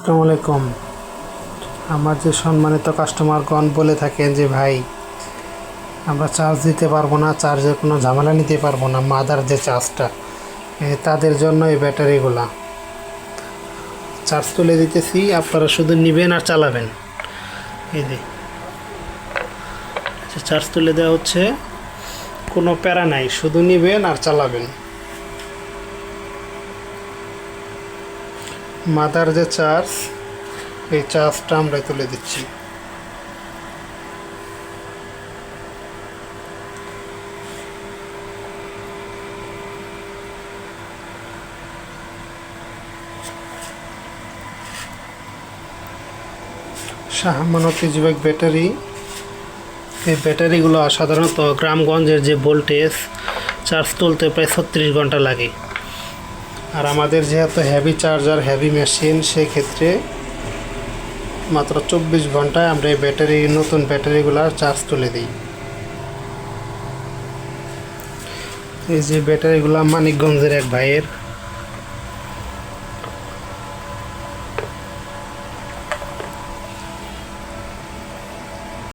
আসসালামু আলাইকুম। আমার যে সম্মানিত কাস্টমারগণ বলে থাকেন যে ভাই আমরা চার্জ দিতে পারবো না, চার্জের কোনো ঝামেলা নিতে পারবো না, মাদার যে চার্জটা তাদের জন্য এই ব্যাটারিগুলা চার্জ তুলে দিতেছি। আপনারা শুধু নেবেন আর চালাবেন। এই যে চার্জ তুলে দেওয়া হচ্ছে, কোনো প্যারা নাই, শুধু নেবেন আর চালাবেন। মাদার যে চার্জ, এই চার্জটা আমরা তুলে দিচ্ছি। Shah Amanat easy bike battery. এই ব্যাটারিগুলো সাধারণত গ্রামগঞ্জের যে ভোল্টেজ চার্জ তুলতে প্রায় 36 ঘন্টা লাগে। আর আমাদের যেহেতু হেভি চার্জার, হেভি মেশিন, সেক্ষেত্রে মাত্র 24 ঘন্টায় আমরা এই নতুন ব্যাটারিগুলোর চার্জ তুলে দিই। এই যে ব্যাটারিগুলো মানিকগঞ্জের এক ভাইয়ের,